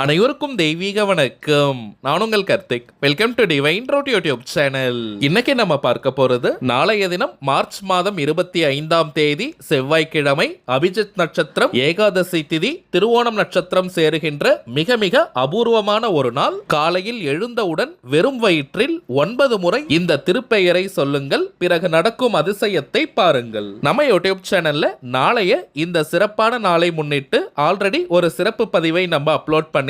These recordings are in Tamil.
அனைவருக்கும் தெய்வீக வணக்கம். நான் உங்கள் Karthik. Welcome to divine road YouTube channel. இன்னைக்கு நம்ம பார்க்க போறது நாளைய தினம் மார்ச் மாதம் 25ஆம் தேதி செவ்வாய்க்கிழமை, அபிஜித் நட்சத்திரம், ஏகாதசி திதி, திருவோணம் நட்சத்திரம் சேருகின்ற மிக மிக அபூர்வமான ஒரு நாள். காலையில் எழுந்தவுடன் வெறும் வயிற்றில் 9 முறை இந்த திருப்பெயரை சொல்லுங்கள். பிறகு நடக்கும் அதிசயத்தை பாருங்கள். நம்ம யூடியூப் சேனல்ல நாளைய இந்த சிறப்பான நாளை முன்னிட்டு ஆல்ரெடி ஒரு சிறப்பு பதிவை நம்ம அப்லோட் பண்ணியிருக்கோம்.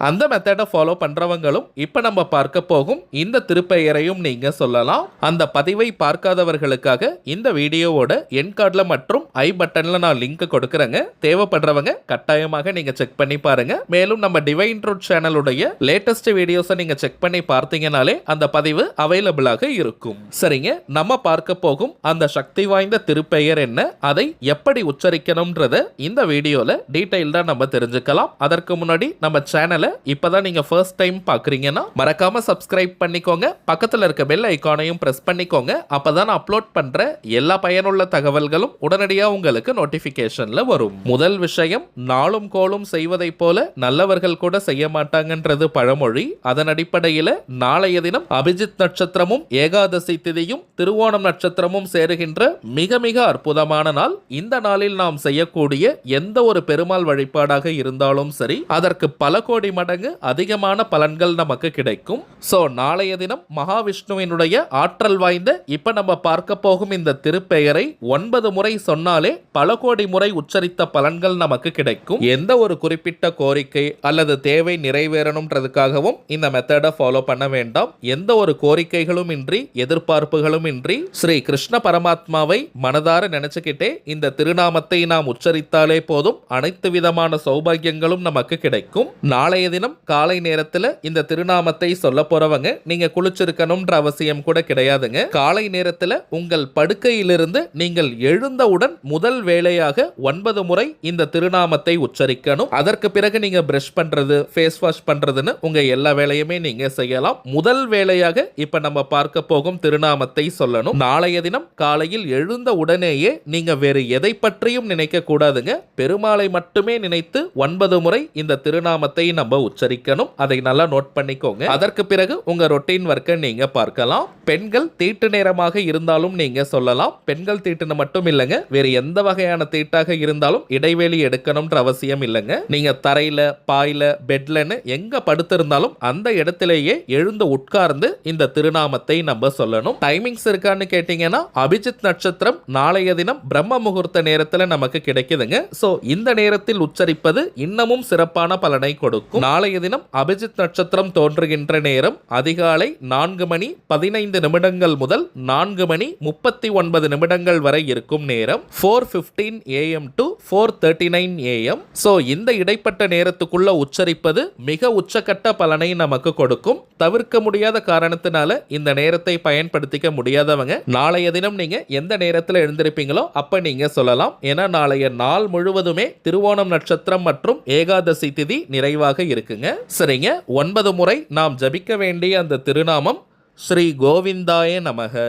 அந்த மெத்தடை ஃபாலோ பண்றவங்களும் இப்ப நம்ம பார்க்க போகும் இந்த திருப்பெயரையும் நீங்க சொல்லலாம். அந்த பதிவை பார்க்காதவர்களுக்காக இந்த வீடியோவோட என் கார்டுல மற்றும் ஐ பட்டன்ல நான் லிங்க் கொடுக்கறேங்க. தேவைப்படுறவங்க கட்டாயமாக நீங்க செக் பண்ணி பாருங்க. மேலும் நம்ம டிவைன் ட்ரூத் சேனலுடைய லேட்டஸ்ட் வீடியோஸை நீங்க செக் பண்ணி பார்த்தீங்கனாலே அந்த பதிவு அவைலபிளாக இருக்கும். சரிங்க, நம்ம பார்க்க போகும் அந்த சக்தி வாய்ந்த திருப்பெயர் என்ன, அதை எப்படி உச்சரிக்கணும்ன்றத இந்த வீடியோல டீடைல்டா நம்ம தெரிஞ்சுக்கலாம். அதற்கு முன்னாடி நம்ம சேனலை இப்பதான் நீங்க ஃபர்ஸ்ட் டைம் பாக்குறீங்கன்னா மறக்காம சப்ஸ்கிரைப் பண்ணிக்கோங்க. பக்கத்துல இருக்க பெல் ஐகானையும் பிரஸ் பண்ணிக்கோங்க. அப்பதான் அப்லோட் பண்ற எல்லா பயனுள்ள தகவல்களும் உடனடியாக உங்களுக்கு நோட்டிபிகேஷன்ல வரும். முதல் விஷயம், நாளும் கோளும் செய்வதை போல நல்லவர்கள் கூட செய்ய மாட்டாங்கன்றது பழமொழி. அதன் அடிப்படையில் நாளைய தினம் அபிஜித் நட்சத்திரமும் ஏகாதசி திதியும் திருவோணம் நட்சத்திரமும் சேருகின்ற மிக மிக அற்புதமான நாள். இந்த நாளில் நாம் செய்யக்கூடிய எந்த ஒரு பெருமாள் வழிபாடாக இருந்தாலும் சரி, அதற்கு பல கோடி மடங்கு அதிகமான பலன்கள் நமக்கு கிடைக்கும். சோ நாளைய தினம் மகாவிஷ்ணுவினுடைய ஆற்றல் வாய்ந்த இப்ப நம்ம பார்க்க போகும் இந்த திருப்பெயரை 9 முறை சொன்னாலே பல கோடி முறை உச்சரித்த பலன்கள் நமக்கு கிடைக்கும். எந்த ஒரு குறிப்பிட்ட கோரிக்கை அல்லது தேவை நிறைவேறணும்ன்றதுக்காகவும் இந்த மெத்தடை ஃபாலோ பண்ண வேண்டாம். எந்த ஒரு கோரிக்கைகளும் இன்றி, எதிர்பார்ப்புகளும் இன்றி ஸ்ரீ கிருஷ்ண பரமாத்மாவை மனதார நினைச்சுக்கிட்டே இந்த திருநாமத்தை நாம் உச்சரித்தாலே போதும், அனைத்து விதமான சௌபாகியங்களும் நமக்கு கிடைக்கும். நாளைய தினம் காலை நேரத்தில் இந்த திருநாமத்தை சொல்ல போறவங்க நீங்க குளிச்சிருக்கணும்ன்ற அவசியம் கூட கிடையாதுங்க. காலை நேரத்தில் உங்கள் படுக்கையிலிருந்து நீங்கள் எழுந்தவுடன் முதல் வேளையாக 9 முறை இந்த திருநாமத்தை உச்சரிக்கணும். அதற்கு பிறகு நீங்க பிரஷ் பண்றது, ஃபேஸ் வாஷ் பண்றதுன்னு உங்க எல்லா வேலையுமே நீங்க செய்யலாம். முதல் வேளையாக இப்ப நம்ம பார்க்க போகும் திருநாமத்தை சொல்லணும். நாளைய தினம் காலையில் எழுந்த உடனேயே நீங்க வேறு எதை பற்றியும் நினைக்க கூடாதுங்க. பெருமாளை மட்டுமே நினைத்து 9 முறை இந்த திருநாமத்தை நம்ம உச்சரிக்கணும். அதை நல்லா நோட் பண்ணிக்கோங்க. அதற்கு பிறகு உங்க ரொட்டீன் வர்க்கை நீங்க பார்க்கலாம். பெண்கள் தீட்டு நேரமாக இருந்தாலும் நீங்க சொல்லலாம். பெண்கள் தீட்டுன்னு மட்டும் இல்லைங்க, வேற எந்த வகையான தீட்டாக இருந்தாலும் இடைவெளி எடுக்கணும்ன்ற அவசியம் இல்லைங்க. நீங்க தரையில, பாயில, பெட்லன்னு எங்க படுத்திருந்தாலும் அந்த இடத்திலேயே எழுந்து உட்கார்ந்து இந்த திருநாமத்தை நம்ம சொல்லணும். டைமிங்ஸ் இருக்கான்னு கேட்டீங்கன்னா, அபிஜித் நட்சத்திரம் நாளைய தினம் பிரம்ம முகூர்த்த நேரத்தில் நமக்கு கிடைக்குதுங்க. சோ இந்த நேரத்தில் உச்சரிப்பது இன்னமும் சிறப்பான பலனை கொடுக்கும். நாளைய தினம் அபிஜித் நட்சத்திரம் தோன்றுகின்ற நேரம் அதிகாலை 4 மணி 15 நிமிடங்கள் முதல் 4 மணி 39 நிமிடங்கள் வரை இருக்கும் நேரம். 4:15 AM to 4:39 AM. சோ இந்த இடைப்பட்ட நேரத்துக்குள்ள உச்சரிப்பது மிக உச்சக்கட்ட பலனை நமக்கு கொடுக்கும். தவிர்க்க முடியாத காரணத்தினால இந்த நேரத்தை பயன்படுத்திக்க முடியாதவங்க நாளைய தினம் நீங்க எந்த நேரத்தில் எழுந்திருப்பீங்களோ அப்ப நீங்க சொல்லலாம். ஏன்னா நாளைய நாள் முழுவதுமே திருவோணம் நட்சத்திரம் மற்றும் ஏகாதசி திதி நிறைவாக இருக்குங்க. சரிங்க, 9 முறை நாம் ஜபிக்க வேண்டிய அந்த திருநாமம் ஸ்ரீ கோவிந்தாய நமக,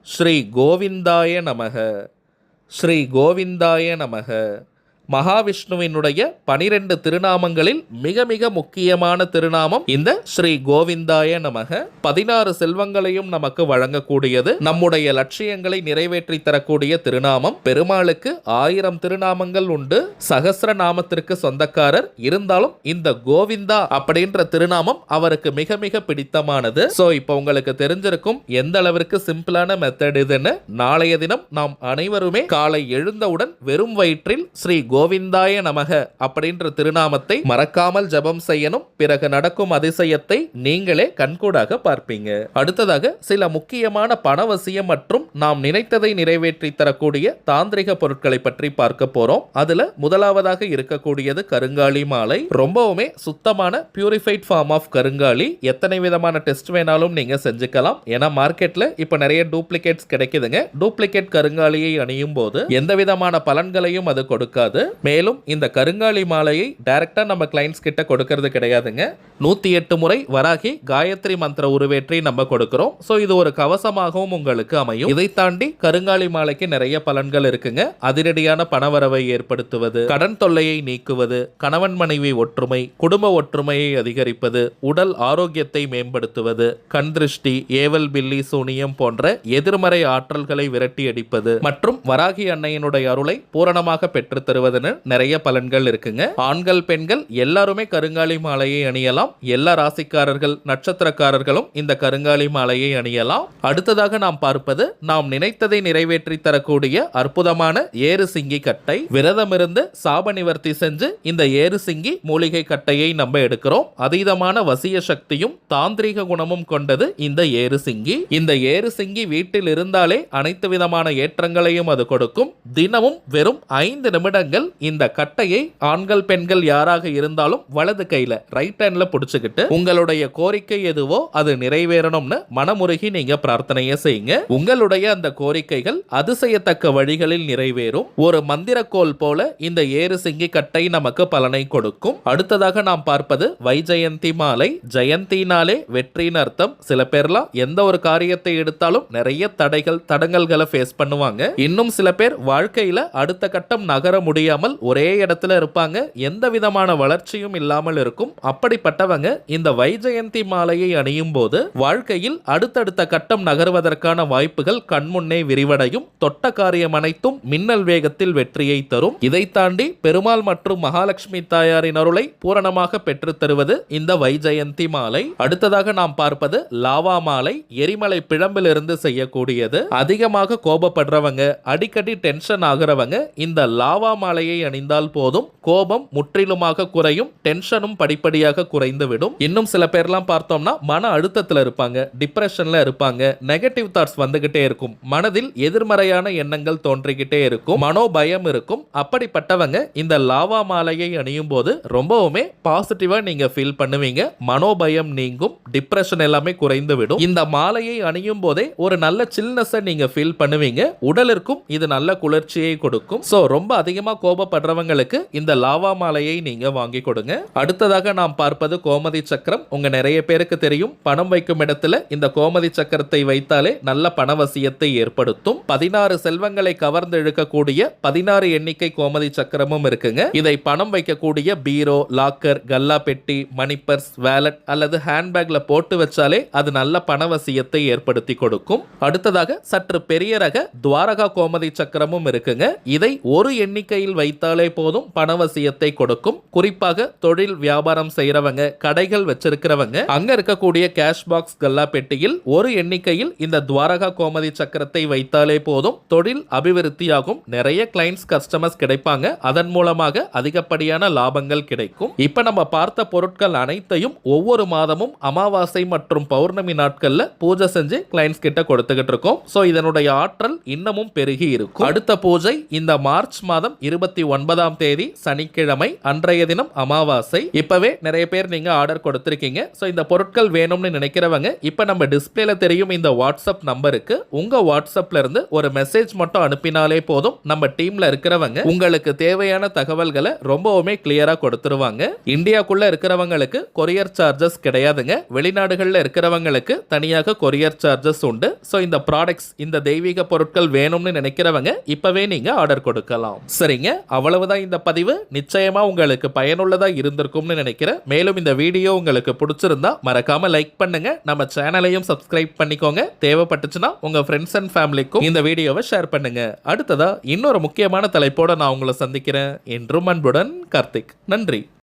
ஸ்ரீ கோவிந்தாய நமக, ஸ்ரீ கோவிந்தாய நமக. மகாவிஷ்ணுவினுடைய 12 திருநாமங்களில் மிக மிக முக்கியமான திருநாமம் இந்த ஸ்ரீ கோவிந்தாய நமக. 16 செல்வங்களையும் நமக்கு வழங்கக்கூடியது, நம்முடைய லட்சியங்களை நிறைவேற்றி தரக்கூடிய திருநாமம். பெருமாளுக்கு 1000 திருநாமங்கள் உண்டு, சகஸ்ர நாமத்திற்கு சொந்தக்காரர். இருந்தாலும் இந்த கோவிந்தா அப்படின்ற திருநாமம் அவருக்கு மிக மிக பிடித்தமானது. சோ இப்போ உங்களுக்கு தெரிஞ்சிருக்கும் எந்த அளவிற்கு சிம்பிளான மெத்தட் இதுன்னு. நாளைய தினம் நாம் அனைவருமே காலை எழுந்தவுடன் வெறும் வயிற்றில் ஸ்ரீ கோவிந்தாய நமக அப்படின்ற திருநாமத்தை மறக்காமல் ஜபம் செய்யணும். பிறகு நடக்கும் அதிசயத்தை நீங்களே கண்கூடாக பார்ப்பீங்க. அடுத்ததாக சில முக்கியமான பணவசியம் மற்றும் நாம் நினைத்ததை நிறைவேற்றி தரக்கூடிய தாந்திரிக பொருட்களை பற்றி பார்க்க போறோம். அதுல முதலாவதாக இருக்கக்கூடியது கருங்காலி மாலை. ரொம்பவுமே சுத்தமான பியூரிஃபைட் ஃபார்ம் ஆஃப் கருங்காலி. எத்தனை விதமான டெஸ்ட் வேணாலும் நீங்க செஞ்சுக்கலாம். ஏன்னா மார்க்கெட்ல இப்ப நிறைய டூப்ளிகேட்ஸ் கிடைக்குதுங்க. டூப்ளிகேட் கருங்காலியை அணியும் போது எந்த விதமான பலன்களையும் அது கொடுக்காது. மேலும் இந்த கருங்காலி மாலையை டைரக்டா நம்ம கிளைண்ட்ஸ் கிட்ட கொடுக்கறது கிடையாதுங்க. 108 முறை வராகி காயத்ரி மந்திர உருவேற்றி நம்ம கொடுக்கிறோம். சோ இது ஒரு கவசமாகவும் உங்களுக்கு அமையும். இதை தாண்டி கருங்காலி மாலைக்கு நிறைய பலன்கள் இருக்குங்க. அதிரடியான பணவரவை ஏற்படுத்துவது, கடன் தொல்லையை நீக்குவது, கணவன் மனைவி ஒற்றுமை, குடும்ப ஒற்றுமையை அதிகரிப்பது, உடல் ஆரோக்கியத்தை மேம்படுத்துவது, கண் திருஷ்டி, ஏவல் பில்லி சூனியம் போன்ற எதிர்மறை ஆற்றல்களை விரட்டி அடிப்பது மற்றும் வராகி அன்னையினுடைய அருளை பூரணமாக பெற்றுத் தருவதுன்னு நிறைய பலன்கள் இருக்குங்க. ஆண்கள் பெண்கள் எல்லாருமே கருங்காலி மாலையை அணியலாம். எல்லா ராசிக்காரர்கள் நட்சத்திரக்காரர்களும் இந்த கருங்காலி மாலையை அணியலாம். அடுத்ததாக நாம் பார்ப்பது நாம் நினைத்ததை நிறைவேற்றி தரக்கூடிய அற்புதமான ஏறு சிங்கி கட்டை. விரதமிருந்து சாப நிவர்த்தி செஞ்சு இந்த ஏறு சிங்கி மூலிகை கட்டையை நம்ம எடுக்கிறோம். அதீதமான வசிய சக்தியும் தாந்திரிக குணமும் கொண்டது இந்த ஏறு சிங்கி. இந்த ஏறு சிங்கி வீட்டில் இருந்தாலே அனைத்து விதமான ஏற்றங்களையும் அது கொடுக்கும். தினமும் வெறும் 5 நிமிடங்கள் இந்த கட்டையை ஆண்கள் பெண்கள் யாராக இருந்தாலும் வலது கையில ரைட் ஹேண்ட்ல பிடிச்சுக்கிட்டு உங்களுடைய கோரிக்கை எதுவோ அது நிறைவேறணும்னு மனமுருகி நீங்க பிரார்த்தனையை செய்யுங்க. உங்களுடைய அந்த கோரிக்கைகள் அதிசயத்தக்க வழிகளில் நிறைவேறும். ஒரு மந்திரக்கோள் போல இந்த ஏறு சிங்கி கட்டை நமக்கு பலனை கொடுக்கும். அடுத்ததாக நாம் பார்ப்பது வைஜெயந்தி மாலை. ஜெயந்தினாலே வெற்றின்னு அர்த்தம். சில பேர்லாம் எந்த ஒரு காரியத்தை எடுத்தாலும் நிறைய தடங்கல்களை ஃபேஸ் பண்ணுவாங்க. இன்னும் சில பேர் வாழ்க்கையில அடுத்த கட்டம் நகர முடியாமல் ஒரே இடத்துல இருப்பாங்க. எந்த விதமான வளர்ச்சியும் இல்லாமல் இருக்கும். அப்படிப்பட்டவங்க இந்த வைஜெயந்தி மாலையை அணியும் போது வாழ்க்கையில் அடுத்தடுத்த கட்டம் நகர்வதற்கான வாய்ப்புகள் கண்முன்னே விரிவடையும். தொட்ட காரியம் அனைத்தும் மின்னல் வேகத்தில் வெற்றியை தரும். இதை தாண்டி பெருமாள் மற்றும் மகாலட்சுமி தாயாரின் அருளை பூரணமாக பெற்றுத் தருவது இந்த வைஜெயந்தி மாலை. அடுத்ததாக நாம் பார்ப்பது லாவா மாலை. எரிமலை பிழம்பிலிருந்து செய்யக்கூடியது. அதிகமாக கோபப்படுறவங்க, அடிக்கடி டென்ஷன் ஆகிறவங்க இந்த லாவா மாலையை அணிந்தால் போதும். கோபம் முற்றிலுமாக குறையும். டென்ஷனும் படிப்படியாக குறைந்து விடும். இன்னும் சில பேர்லாம் பார்த்தோம்னா மன அழுத்தத்தில் இருப்பாங்க, டிப்ரெஷன்ல இருப்பாங்க, நெகட்டிவ் தாட்ஸ் வந்துகிட்டே இருக்கும், மனதில் எதிர்மறையான எண்ணங்கள் தோன்றிக்கிட்டே இருக்கும், மனோபயம் இருக்கும். அப்படிப்பட்டவங்க இந்த லாவா மாலையை அணியும் போது ரொம்பவுமே பாசிட்டிவா நீங்க ஃபீல் பண்ணுவீங்க. மனோபயம் நீங்கும், டிப்ரெஷன் எல்லாமே குறைந்து விடும். இந்த மாலையை அணியும் போதே ஒரு நல்ல சில்னஸ் நீங்க ஃபீல் பண்ணுவீங்க. உடலிற்கும் இது நல்ல குளிர்ச்சியை கொடுக்கும். சோ ரொம்ப அதிகமா கோபப்படுறவங்களுக்கு இந்த லாவா மாலையை நீங்க வாங்கி கொடுங்க. அடுத்ததாக நாம் பார்ப்பது கோமதி சக்கரம். உங்க நிறைய பேருக்கு தெரியும், பணம் வைக்கும் இடத்துல இந்த கோமதி சக்கரத்தை வைத்தாலே நல்ல பணவசியத்தை ஏற்படுத்தும். 16 செல்வங்களை கவர்ந்து இழுக்கக்கூடிய 16 எண்ணிக்கை கோமதி சக்கரமும் இருக்குங்க. இதை பணம் வைக்கக்கூடிய பீரோ, லாக்கர், கல்லா பெட்டி, மணி பர்ஸ், வேலட் அல்லது ஹேண்ட்பேக்ல போட்டு வச்சாலே அது நல்ல பணவசியத்தை ஏற்படுத்தி கொடுக்கும். அடுத்ததாக சற்று பெரிய ரக துவாரகா கோமதி சக்கரமும் இருக்குங்க. இதை ஒரு எண்ணிக்கையில் வைத்தாலே போதும் பணவசியத்தை கொடுக்கும். குறிப்பாக தொழில் வியாபாரம் செய்யறவங்க, கடைகள் வச்சிருக்கிறவங்க அங்க இருக்கக்கூடிய கேஷ் பாக்ஸ் கல்லா பெட்டியில் ஒரு எண்ணிக்கையில் இந்த துவாரகா கோமதி சக்கரத்தை வைத்தாலே போதும் தொழில் அபிவிருத்தியாகும். நிறைய கிளைண்ட்ஸ் கஸ்டமர்ஸ் கிடைப்பாங்க. அதன் மூலமாக அதிகப்படியான லாபங்கள் கிடைக்கும். இப்ப நம்ம பார்த்த பொருட்கள் அனைத்தையும் ஒவ்வொரு மாதமும் அமாவாசை மற்றும் பௌர்ணமி நாட்கள்ல பூஜை செஞ்சு கிளைண்ட்ஸ் கிட்ட கொடுத்துக்கிட்டு இருக்கோம். சோ இதனுடைய ஆற்றல் இன்னமும் பெருகி இருக்கும். அடுத்த பூஜை இந்த மார்ச் மாதம் 29ஆம் தேதி சனிக்கிழமை. அன்றைய தினம் அமாவாசை. இப்பவே நிறைய பேர் நீங்க ஆர்டர் கொடுத்திருக்கீங்க. சோ இந்த பொருட்கள் வேணும்னு நினைக்கிறவங்க இப்ப நம்ம டிஸ்பிளேல தெரியும் இந்த வாட்ஸ்அப் நம்பருக்கு உங்க வாட்ஸ்அப்ல இருந்து ஒரு மெசேஜ் மட்டும் அனுப்பினாலே போதும். நம்ம டீம்ல இருக்கிறவங்க உங்களுக்கு தேவையான தகவல்களை ரொம்பவுமே கிளியரா கொடுத்துருவாங்க. இந்தியாக்குள்ள இருக்கிறவங்களுக்கு கொரியர் சார்ஜஸ் கிடையாதுங்க. வெளிநாடுகள்ல இருக்கிறவங்களுக்கு தனியாக கொரியர் சார்ஜஸ் உண்டு. சோ இந்த ப்ராடக்ட்ஸ், இந்த தெய்வீக பொருட்கள் வேணும்னு நினைக்கிறவங்க இப்பவே நீங்க ஆர்டர் கொடுக்கலாம். சரிங்க, அவ்வளவுதான் இந்த பதிவு. நிச்சயமா உங்களுக்கு பயனுள்ளதா இருந்திருக்கும்னு நினைக்கிறேன். மேலும் இந்த வீடியோ உங்களுக்கு பிடிச்சிருந்தா மறக்காம லைக் பண்ணுங்க. நம்ம சேனலையும் சப்ஸ்கிரைப் பண்ணிக்கோங்க. தேவைப்பட்டுச்சுன்னா உங்க ஃப்ரெண்ட்ஸ் அண்ட் ஃபேமிலிக்கும் இந்த வீடியோவை ஷேர் பண்ணுங்க. அடுத்ததா இன்னொரு முக்கியமான தலைப்போட நான் உங்களை சந்திக்கிறேன். என்றும் அன்புடன் கார்த்திக். நன்றி.